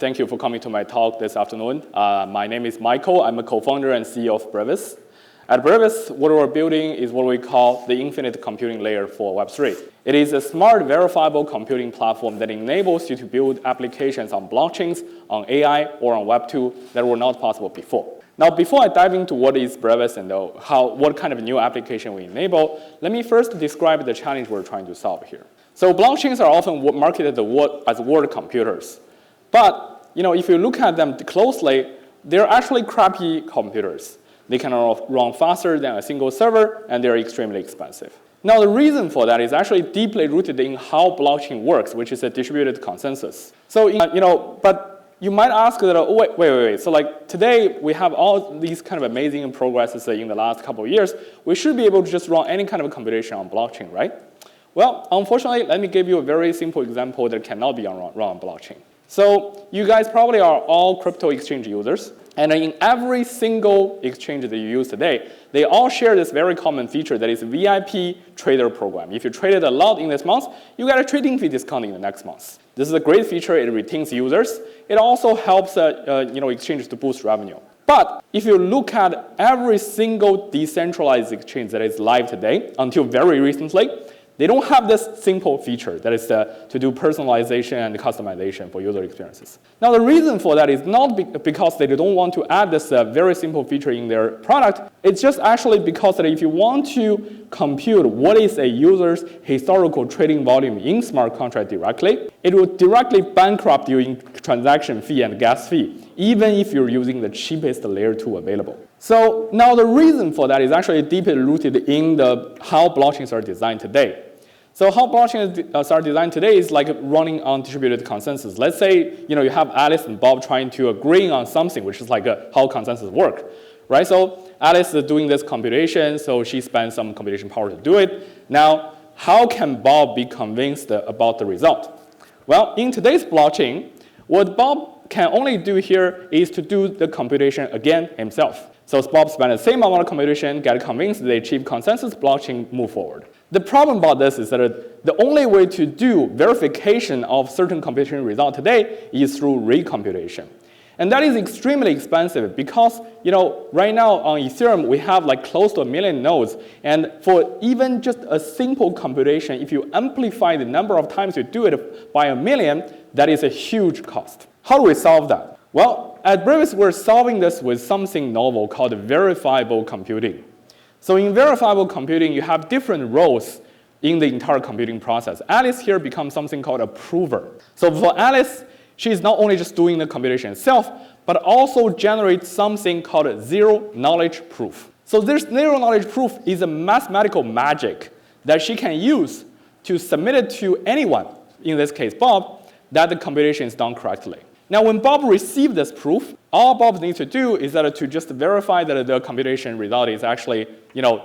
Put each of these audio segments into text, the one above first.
Thank you for coming to my talk this afternoon. My name is Michael. I'm a co-founder and CEO of Brevis. At Brevis, what we're building is what we call the infinite computing layer for Web3. It is a smart, verifiable computing platform that enables you to build applications on blockchains, on AI, or on Web2 that were not possible before. Now, before I dive into what is Brevis and what kind of new application we enable, let me first describe the challenge we're trying to solve here. So blockchains are often marketed as world computers. But if you look at them closely, they're actually crappy computers. They can run faster than a single server, and they're extremely expensive. Now, the reason for that is actually deeply rooted in how blockchain works, which is a distributed consensus. So, but you might ask that, oh, wait. So, like today, we have all these kind of amazing progresses in the last couple of years. We should be able to just run any kind of computation on blockchain, right? Well, unfortunately, let me give you a very simple example that cannot be run on blockchain. So you guys probably are all crypto exchange users. And in every single exchange that you use today, they all share this very common feature that is VIP trader program. If you traded a lot in this month, you get a trading fee discount in the next month. This is a great feature. It retains users. It also helps exchanges to boost revenue. But if you look at every single decentralized exchange that is live today, until very recently, they don't have this simple feature that is to do personalization and customization for user experiences. Now, the reason for that is not because they don't want to add this very simple feature in their product. It's just actually because that if you want to compute what is a user's historical trading volume in smart contract directly, it will directly bankrupt you in transaction fee and gas fee, even if you're using the cheapest layer 2 available. So now the reason for that is actually deeply rooted in how blockchains are designed today. So how blockchains are designed today is like running on distributed consensus. Let's say you have Alice and Bob trying to agree on something, which is like how consensus work, right? So Alice is doing this computation, so she spends some computation power to do it. Now, how can Bob be convinced about the result? Well, in today's blockchain, what Bob can only do here is to do the computation again himself. So Bob spent the same amount of computation, get convinced they achieve consensus, blockchain move forward. The problem about this is that the only way to do verification of certain computation result today is through recomputation. And that is extremely expensive because, right now on Ethereum, we have like close to 1 million nodes. And for even just a simple computation, if you amplify the number of times you do it by 1 million, that is a huge cost. How do we solve that? Well, at Brevis, we're solving this with something novel called verifiable computing. So in verifiable computing, you have different roles in the entire computing process. Alice here becomes something called a prover. So for Alice, she's not only just doing the computation itself, but also generates something called zero-knowledge proof. So this zero-knowledge proof is a mathematical magic that she can use to submit it to anyone, in this case Bob, that the computation is done correctly. Now, when Bob receives this proof, all Bob needs to do is to just verify that the computation result is actually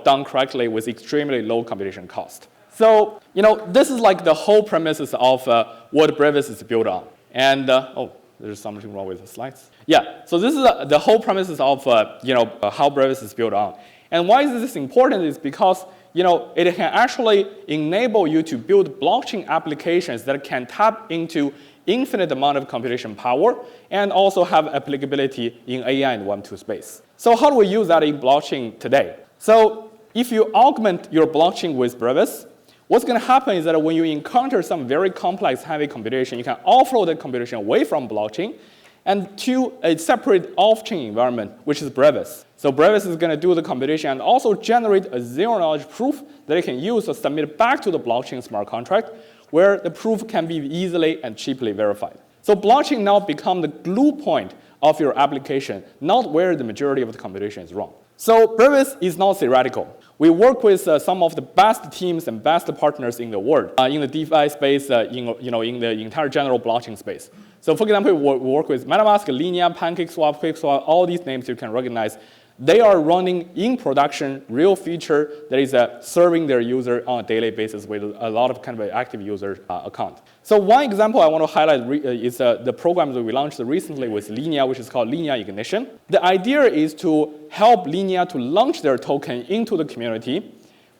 done correctly with extremely low computation cost. So this is like the whole premises of what Brevis is built on. And there's something wrong with the slides. Yeah, so this is the whole premises of how Brevis is built on. And why is this important is because it can actually enable you to build blockchain applications that can tap into infinite amount of computation power and also have applicability in AI and Web2 space. So how do we use that in blockchain today? So if you augment your blockchain with Brevis, what's going to happen is that when you encounter some very complex, heavy computation, you can offload the computation away from blockchain and to a separate off-chain environment, which is Brevis. So Brevis is going to do the computation and also generate a zero-knowledge proof that it can use to submit back to the blockchain smart contract, where the proof can be easily and cheaply verified. So blockchain now becomes the glue point of your application, not where the majority of the computation is wrong. So Brevis is not theoretical. We work with some of the best teams and best partners in the world, in the DeFi space, in the entire general blockchain space. So for example, we work with MetaMask, Linea, PancakeSwap, QuickSwap, all these names you can recognize. They are running in production real feature that is serving their user on a daily basis with a lot of kind of active user account. So one example I want to highlight is the program that we launched recently with Linea, which is called Linea Ignition. The idea is to help Linea to launch their token into the community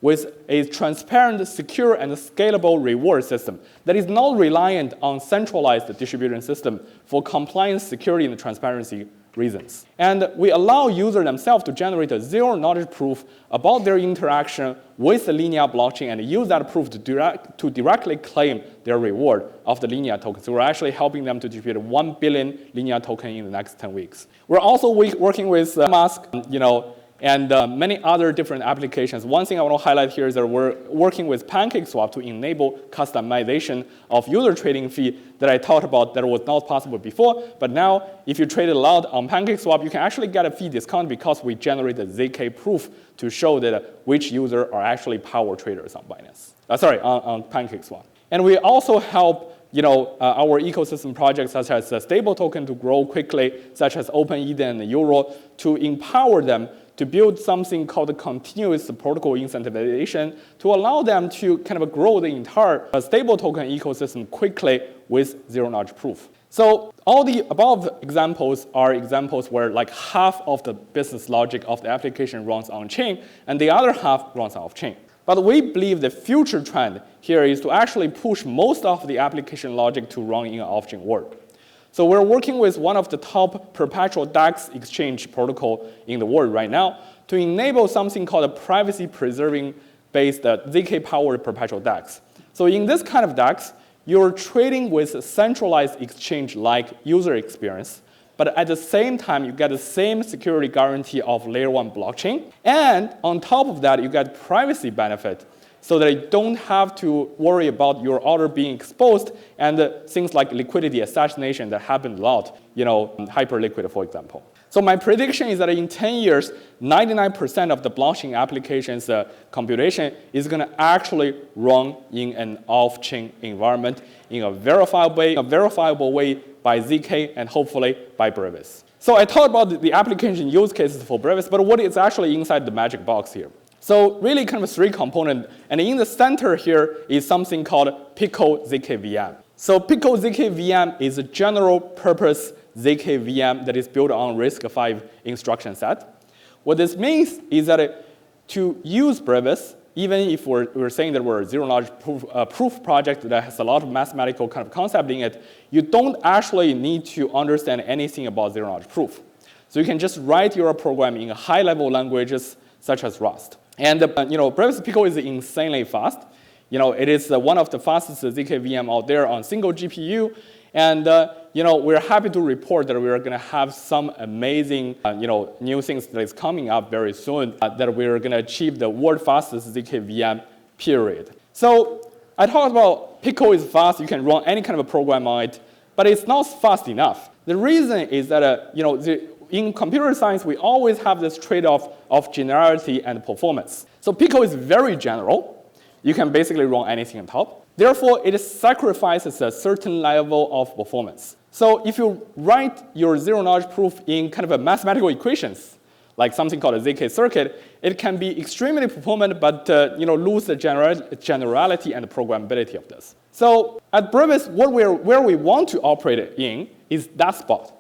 with a transparent, secure, and scalable reward system that is not reliant on centralized distribution system for compliance, security, and transparency reasons. And we allow users themselves to generate a zero-knowledge proof about their interaction with the Linea blockchain and use that proof to directly claim their reward of the Linea token. So we're actually helping them to distribute 1 billion Linea token in the next 10 weeks. We're also working with MaskTrader, and many other different applications. One thing I want to highlight here is that we're working with PancakeSwap to enable customization of user trading fee that I talked about that was not possible before. But now, if you trade a lot on PancakeSwap, you can actually get a fee discount because we generate a ZK proof to show that which users are actually power traders on Binance. On PancakeSwap. And we also help our ecosystem projects such as Stable Token to grow quickly, such as OpenEden and Euro, to empower them to build something called a continuous protocol incentivization to allow them to kind of grow the entire stable token ecosystem quickly with zero-knowledge proof. So all the above examples are examples where like half of the business logic of the application runs on-chain and the other half runs off-chain. But we believe the future trend here is to actually push most of the application logic to run in an off-chain world. So we're working with one of the top perpetual DEX exchange protocol in the world right now to enable something called a privacy-preserving based ZK-powered perpetual DEX. So in this kind of DEX, you're trading with a centralized exchange-like user experience, but at the same time, you get the same security guarantee of layer 1 blockchain. And on top of that, you get privacy benefit so that you don't have to worry about your order being exposed and things like liquidity assassination that happen a lot, Hyperliquid, for example. So my prediction is that in 10 years, 99% of the blockchain applications computation is going to actually run in an off-chain environment in a verifiable way by ZK and hopefully by Brevis. So I talked about the application use cases for Brevis, but what is actually inside the magic box here? So really kind of 3 components, and in the center here is something called Pico ZK VM. So Pico ZK VM is a general purpose ZK VM that is built on RISC-V instruction set. What this means is that to use Brevis, even if we're saying that we're a zero-knowledge proof project that has a lot of mathematical kind of concept in it, you don't actually need to understand anything about zero-knowledge proof. So you can just write your program in high-level languages such as Rust. And Brevis Pico is insanely fast. It is one of the fastest ZK VM out there on single GPU. And we're happy to report that we're going to have some amazing new things that is coming up very soon that we're going to achieve the world fastest ZK VM period. So I talked about Pico is fast. You can run any kind of a program on it, but it's not fast enough. The reason is that in computer science, we always have this trade-off of generality and performance. So Pico is very general. You can basically run anything on top. Therefore, it sacrifices a certain level of performance. So if you write your zero-knowledge proof in kind of a mathematical equations, like something called a ZK circuit, it can be extremely performant, but lose the generality and the programmability of this. So at Brevis, where we want to operate in is that spot.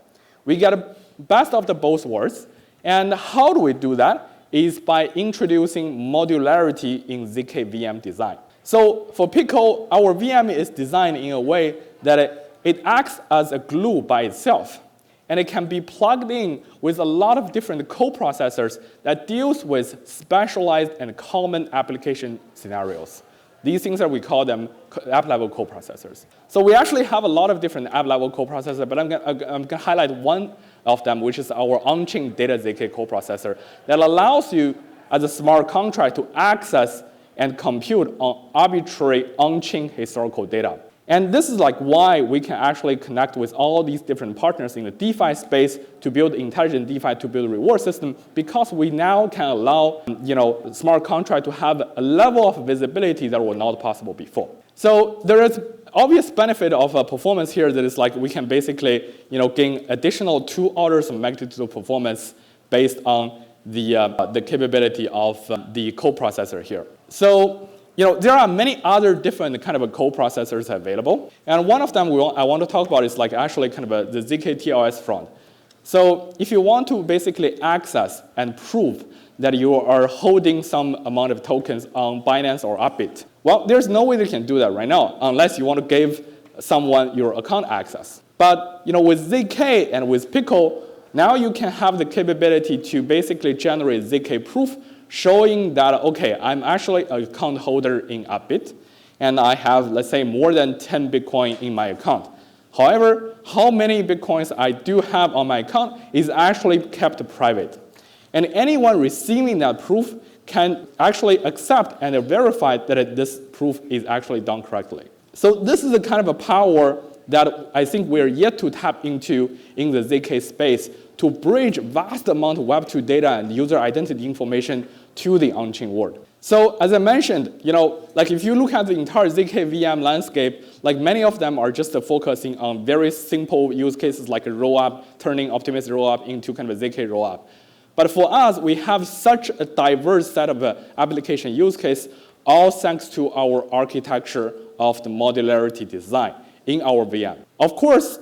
We get a best of the both worlds. And how do we do that? Is by introducing modularity in ZK VM design. So for Pico, our VM is designed in a way that it acts as a glue by itself. And it can be plugged in with a lot of different coprocessors that deals with specialized and common application scenarios. These things we call them app-level coprocessors. So we actually have a lot of different app-level coprocessors, but I'm going to highlight one of them, which is our on-chain data ZK coprocessor that allows you, as a smart contract, to access and compute on arbitrary on-chain historical data. And this is why we can actually connect with all these different partners in the DeFi space to build intelligent DeFi, to build a reward system, because we now can allow smart contract to have a level of visibility that was not possible before. So there is obvious benefit of performance here that is we can basically gain additional 2 orders of magnitude of performance based on the capability of the coprocessor here. So there are many other different kind of coprocessors available. And one of them I want to talk about is actually kind of the ZK TLS front. So if you want to basically access and prove that you are holding some amount of tokens on Binance or Upbit. Well, there's no way they can do that right now unless you want to give someone your account access. But with ZK and with Pickle, now you can have the capability to basically generate ZK proof showing that, okay, I'm actually an account holder in Upbit, and I have, let's say, more than 10 Bitcoin in my account. However, how many Bitcoins I do have on my account is actually kept private. And anyone receiving that proof can actually accept and verify that this proof is actually done correctly. So this is the kind of a power that I think we're yet to tap into in the ZK space to bridge vast amount of Web2 data and user identity information to the on-chain world. So as I mentioned, like if you look at the entire ZK VM landscape, like many of them are just focusing on very simple use cases like a rollup, turning optimistic rollup into kind of a ZK rollup. But for us, we have such a diverse set of application use case, all thanks to our architecture of the modularity design in our VM. Of course,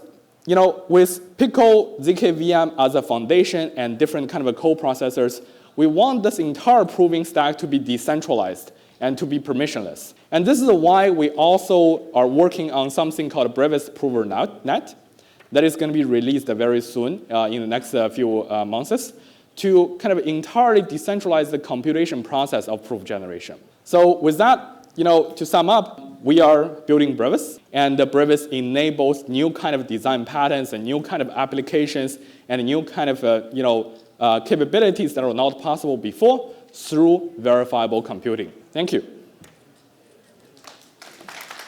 with Pickle ZK VM as a foundation and different kind of co-processors, we want this entire proving stack to be decentralized and to be permissionless. And this is why we also are working on something called Brevis Prover Net that is going to be released very soon in the next few months to kind of entirely decentralize the computation process of proof generation. So with that, to sum up, we are building Brevis, and Brevis enables new kind of design patterns and new kind of applications and new kind of capabilities that are not possible before through verifiable computing. Thank you.